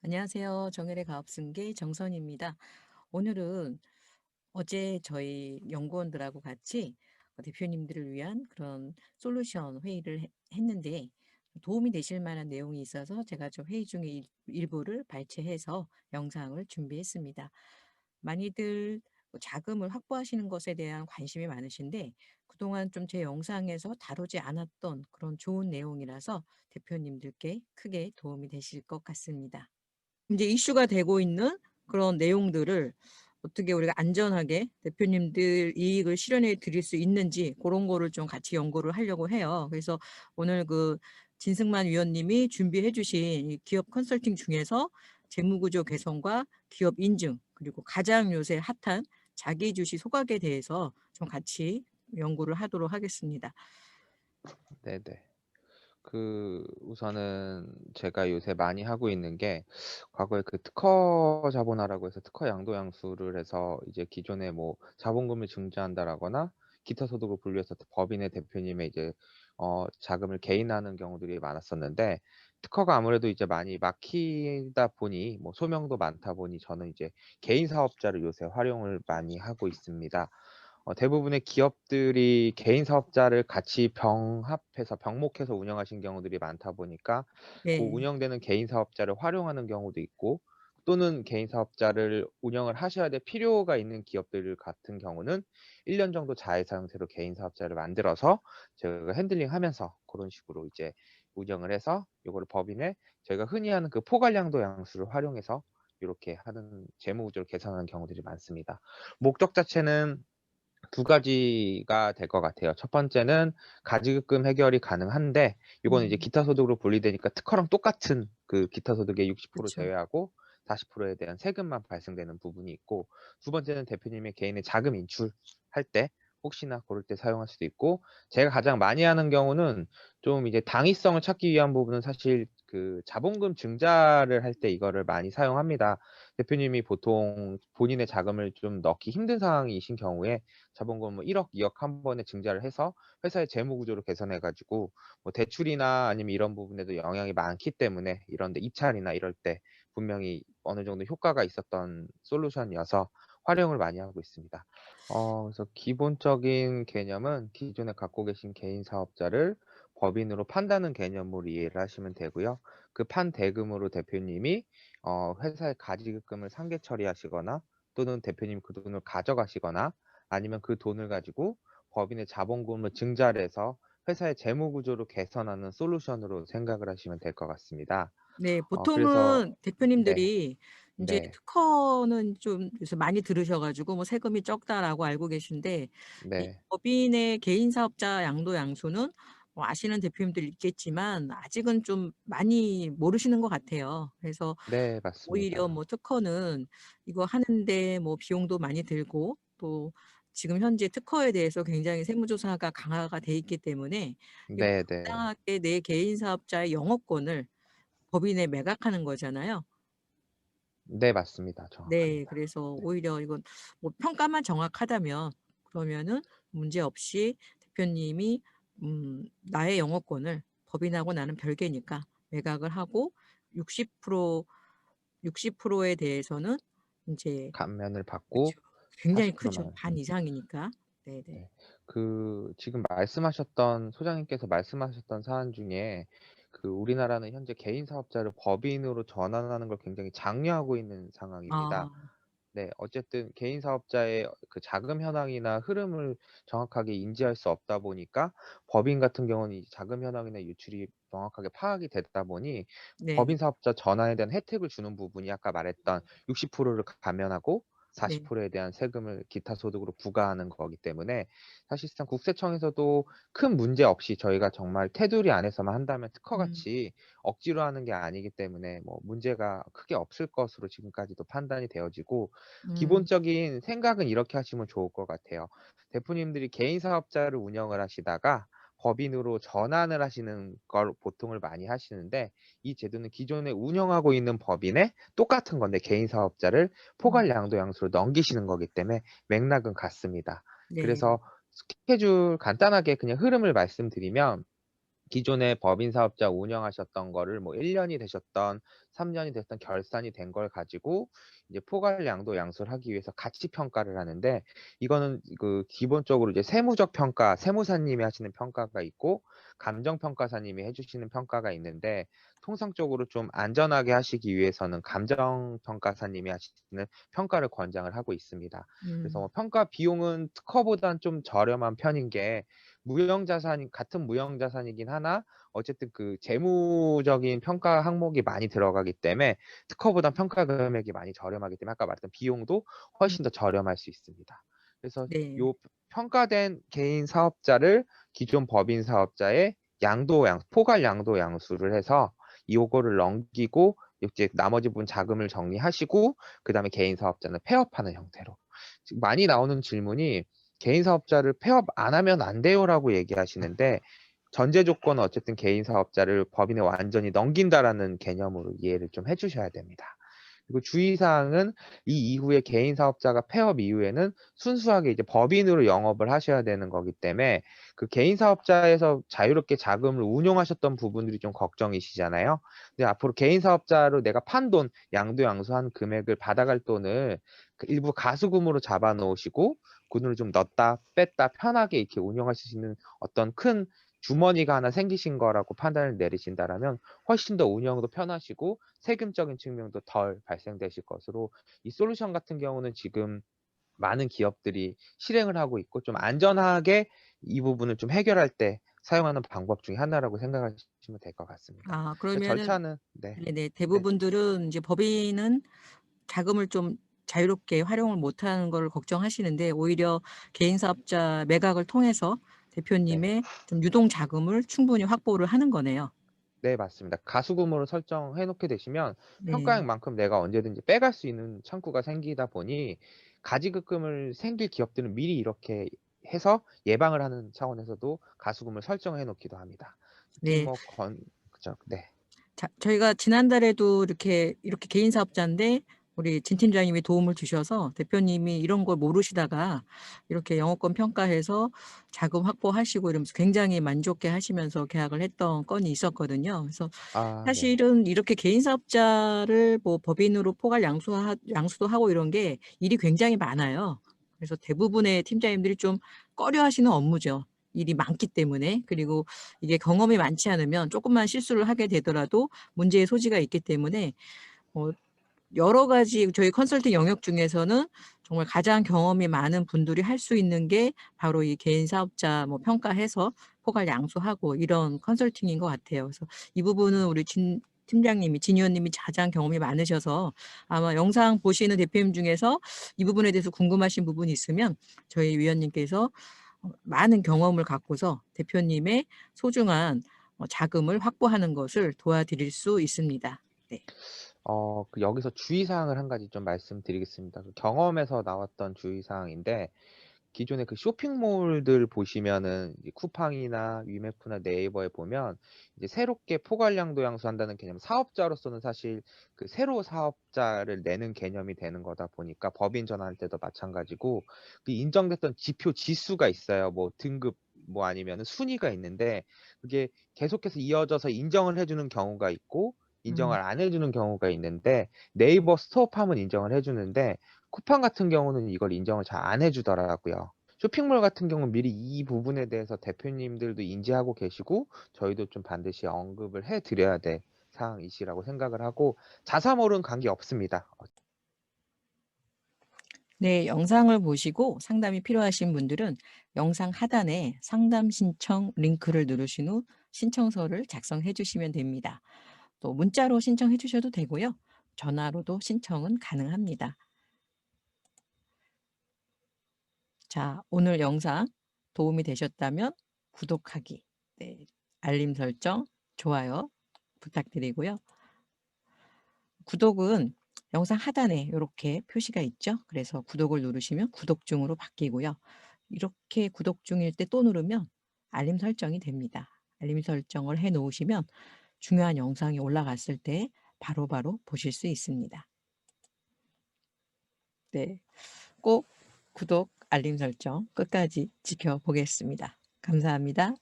안녕하세요. 정일의 가업승계 정선입니다. 오늘은 어제 저희 연구원들하고 같이 대표님들을 위한 그런 솔루션 회의를 했는데 도움이 되실 만한 내용이 있어서 제가 좀 회의 중에 일부를 발췌해서 영상을 준비했습니다. 많이들 자금을 확보하시는 것에 대한 관심이 많으신데 그동안 좀 제 영상에서 다루지 않았던 그런 좋은 내용이라서 대표님들께 크게 도움이 되실 것 같습니다. 이제 이슈가 되고 있는 그런 내용들을 어떻게 우리가 안전하게 대표님들 이익을 실현해 드릴 수 있는지 그런 거를 좀 같이 연구를 하려고 해요. 그래서 오늘 진승만 위원님이 준비해 주신 이 기업 컨설팅 중에서 재무구조 개선과 기업 인증 그리고 가장 요새 핫한 자기주식 소각에 대해서 좀 같이 연구를 하도록 하겠습니다. 네네. 우선은 제가 요새 많이 하고 있는 게 과거에 특허 자본화라고 해서 특허 양도양수를 해서 이제 기존에 뭐 자본금을 증자한다라거나 기타 소득을 분류해서 법인의 대표님의 이제 자금을 개인화하는 경우들이 많았었는데, 특허가 아무래도 이제 많이 막히다 보니 뭐 소명도 많다 보니 저는 이제 개인 사업자를 요새 활용을 많이 하고 있습니다. 대부분의 기업들이 개인 사업자를 같이 병합해서 병목해서 운영하신 경우들이 많다 보니까 네. 운영되는 개인 사업자를 활용하는 경우도 있고, 또는 개인 사업자를 운영을 하셔야 될 필요가 있는 기업들 같은 경우는 1년 정도 자회사 형태로 개인 사업자를 만들어서 저희가 핸들링하면서 그런 식으로 이제 운영을 해서 요거를 법인에 저희가 흔히 하는 포괄량도 양수를 활용해서 요렇게 하는 재무 구조를 개선하는 경우들이 많습니다. 목적 자체는 두 가지가 될 것 같아요. 첫 번째는 가지급금 해결이 가능한데, 이거는 이제 음, 기타 소득으로 분리되니까 특허랑 똑같은 기타 소득의 60% 그렇죠. 제외하고 40%에 대한 세금만 발생되는 부분이 있고, 두 번째는 대표님의 개인의 자금 인출할 때 혹시나 고를 때 사용할 수도 있고, 제가 가장 많이 하는 경우는 좀 이제 당위성을 찾기 위한 부분은 사실 자본금 증자를 할 때 이거를 많이 사용합니다. 대표님이 보통 본인의 자금을 좀 넣기 힘든 상황이신 경우에 자본금 뭐 1억, 2억 한 번에 증자를 해서 회사의 재무 구조를 개선해 가지고 뭐 대출이나 아니면 이런 부분에도 영향이 많기 때문에, 이런 데 입찰이나 이럴 때 분명히 어느 정도 효과가 있었던 솔루션이어서 활용을 많이 하고 있습니다. 그래서 기본적인 개념은 기존에 갖고 계신 개인 사업자를 법인으로 판다는 개념으로 이해를 하시면 되고요. 그 판 대금으로 대표님이 회사의 가지급금을 상계 처리하시거나, 또는 대표님이 그 돈을 가져가시거나, 아니면 그 돈을 가지고 법인의 자본금을 증자를 해서 회사의 재무 구조를 개선하는 솔루션으로 생각을 하시면 될 것 같습니다. 네. 그래서 보통은 네. 대표님들이 인제 네. 특허는 좀 요새 많이 들으셔 가지고 뭐 "세금이 적다."라고 알고 계신데 이 네. 법인의 개인 사업자 양도 양수는 뭐 아시는 대표님들 있겠지만 아직은 좀 많이 모르시는 것 같아요. 그래서 네, 오히려 맞습니다. 뭐 특허는 이거 하는데 뭐 비용도 많이 들고 또 지금 현재 특허에 대해서 굉장히 세무조사가 강화가 돼 있기 때문에 이거 네네. 당당하게 내 개인 사업자의 영업권을 법인에 매각하는 거잖아요. 네, 맞습니다. 네. 정확합니다. 그래서 네. 오히려 이건 뭐 평가만 정확하다면 그러면은 문제없이 대표님이 나의 영업권을 법인하고 나는 별개니까 매각을 하고 60% 60%에 대해서는 인제 감면을 그쵸. 받고 굉장히 40% 크죠. 만. 반 이상이니까. 네네. 네. 지금 소장님께서 말씀하셨던 사안 중에 우리나라는 현재 개인 사업자를 법인으로 전환하는 걸 굉장히 장려하고 있는 상황입니다. 아 네. 어쨌든 개인 사업자의 자금 현황이나 흐름을 정확하게 인지할 수 없다 보니까, 법인 같은 경우는 이 자금 현황이나 유출이 정확하게 파악이 되다 보니 네네. 법인 사업자 전환에 대한 혜택을 주는 부분이 아까 말했던 60%를 감면하고 네. 40%에 대한 세금을 기타 소득으로 부과하는 거기 때문에, 사실상 국세청에서도 큰 문제 없이 저희가 정말 테두리 안에서만 한다면 음. 특허같이 억지로 하는 게 아니기 때문에 뭐 문제가 크게 없을 것으로 지금까지도 판단이 되어지고, 음. 기본적인 생각은 이렇게 하시면 좋을 것 같아요. 대표님들이 개인 사업자를 운영을 하시다가 법인으로 전환을 하시는 걸 보통을 많이 하시는데, 이 제도는 기존에 운영하고 있는 법인에 똑같은 건데 개인 사업자를 포괄 음. 양도 양수로 넘기시는 거기 때문에 맥락은 같습니다. 네. 그래서 스케줄 간단하게 그냥 흐름을 말씀드리면, 기존에 법인 사업자 운영하셨던 거를 뭐 1 년이 되셨던 3 년이 됐던 결산이 된 걸 가지고 이제 포괄 양도 양수를 하기 위해서 가치 평가를 하는데, 이거는 그 기본적으로 이제 세무적 평가, 세무사님이 하시는 평가가 있고 감정 평가사님이 해 주시는 평가가 있는데, 통상적으로 좀 안전하게 하시기 위해서는 감정 평가사님이 하시는 평가를 권장을 하고 있습니다. 그래서 음. 뭐 평가 비용은 특허보단 좀 저렴한 편인 게, 무형자산이 같은 무형자산이긴 하나 어쨌든 그 재무적인 평가 항목이 많이 들어가기 때문에 특허보단 평가 금액이 많이 저렴하기 때문에 아까 말했던 비용도 음. 훨씬 더 저렴할 수 있습니다. 그래서 네. 요 평가된 개인 사업자를 기존 법인 사업자의 양도양 포괄 양도양수를 해서 요거를 넘기고 이제 나머지 부분 자금을 정리하시고 그다음에 개인 사업자는 폐업하는 형태로. 지금 많이 나오는 질문이 "개인 사업자를 폐업 안 하면 안 돼요."라고 얘기하시는데, 전제 조건은 어쨌든 개인 사업자를 법인에 완전히 넘긴다라는 개념으로 이해를 좀 해 주셔야 됩니다. 그리고 주의사항은 이 이후에 개인 사업자가 폐업 이후에는 순수하게 이제 법인으로 영업을 하셔야 되는 거기 때문에, 그 개인 사업자에서 자유롭게 자금을 운용하셨던 부분들이 좀 걱정이시잖아요. 근데 앞으로 개인 사업자로 내가 판 돈, 양도양수한 금액을 받아갈 돈을 그 일부 가수금으로 잡아 놓으시고 그 돈을 좀 넣었다 뺐다 편하게 이렇게 운영하실 수 있는 어떤 큰 주머니가 하나 생기신 거라고 판단을 내리신다라면 훨씬 더 운영도 편하시고 세금적인 측면도 덜 발생되실 것으로, 이 솔루션 같은 경우는 지금 많은 기업들이 실행을 하고 있고 좀 안전하게 이 부분을 좀 해결할 때 사용하는 방법 중에 하나라고 생각하시면 될 것 같습니다. 아 그래서 그러면은 절차는 네. 네네. 네. 대부분들은 인제 법인은 자금을 좀 자유롭게 활용을 못하는 거를 걱정하시는데 오히려 개인 사업자 매각을 통해서 네. 대표님의 좀 유동 자금을 충분히 확보를 하는 거네요. 네, 맞습니다. 가수금으로 설정해 놓게 되시면 네. 평가액만큼 내가 언제든지 빼갈 수 있는 창구가 생기다 보니, 가지급금을 생길 기업들은 미리 이렇게 해서 예방을 하는 차원에서도 가수금을 설정해 놓기도 합니다. 특히 네. 뭐 그죠. 네. 자 저희가 지난달에도 이렇게 개인 사업자인데 우리 진 팀장님이 도움을 주셔서 대표님이 이런 걸 모르시다가 이렇게 영업권 평가해서 자금 확보하시고 이러면서 굉장히 만족해 하시면서 계약을 했던 건이 있었거든요. 그래서 아 네. 사실은 이렇게 개인 사업자를 뭐 법인으로 포괄 양수도 하고 이런 게 일이 굉장히 많아요. 그래서 대부분의 팀장님들이 좀 꺼려하시는 업무죠. 일이 많기 때문에. 그리고 이게 경험이 많지 않으면 쪼끔만 실수를 하게 되더라도 문제의 소지가 있기 때문에 어 여러 가지 저희 컨설팅 영역 중에서는 정말 가장 경험이 많은 분들이 할 수 있는 게 바로 이 개인 사업자 뭐 평가해서 포괄 양수하고 이런 컨설팅인 것 같아요. 그래서 이 부분은 우리 진 팀장님이 진 위원님이 가장 경험이 많으셔서 아마 영상 보시는 대표님 중에서 이 부분에 대해서 궁금하신 부분이 있으면 저희 위원님께서 많은 경험을 갖고서 대표님의 소중한 자금을 확보하는 것을 도와드릴 수 있습니다. 네. 그 여기서 주의사항을 한 가지 좀 말씀드리겠습니다. 그 경험에서 나왔던 주의사항인데, 기존에 그 쇼핑몰들 보시면은 이제 쿠팡이나 위메프나 네이버에 보면 이제 새롭게 포괄양도 양수한다는 개념, 사업자로서는 사실 그 새로 사업자를 내는 개념이 되는 거다 보니까 법인 전환할 때도 마찬가지고 그 인정됐던 지표 지수가 있어요. 뭐 등급 뭐 아니면은 순위가 있는데, 그게 계속해서 이어져서 인정을 해 주는 경우가 있고 음. 인정을 안 해 주는 경우가 있는데, 네이버 스토어팜은 인정을 해 주는데 쿠팡 같은 경우는 이걸 인정을 잘 안 해 주더라고요. 쇼핑몰 같은 경우는 미리 이 부분에 대해서 대표님들도 인지하고 계시고 저희도 좀 반드시 언급을 해 드려야 될 사항이시라고 생각을 하고, 자사몰은 관계없습니다. 네. 영상을 보시고 상담이 필요하신 분들은 영상 하단에 상담 신청 링크를 누르신 후 신청서를 작성해 주시면 됩니다. 또 문자로 신청해 주셔도 되고요. 전화로도 신청은 가능합니다. 자, 오늘 영상 도움이 되셨다면 구독하기, 네, 알림 설정, 좋아요 부탁드리고요. 구독은 영상 하단에 요렇게 표시가 있죠. 그래서 구독을 누르시면 구독 중으로 바뀌고요. 이렇게 구독 중일 때 또 누르면 알림 설정이 됩니다. 알림 설정을 해 놓으시면 중요한 영상이 올라갔을 때 바로바로 보실 수 있습니다. 네. 꼭 구독, 알림 설정 끝까지 지켜보겠습니다. 감사합니다.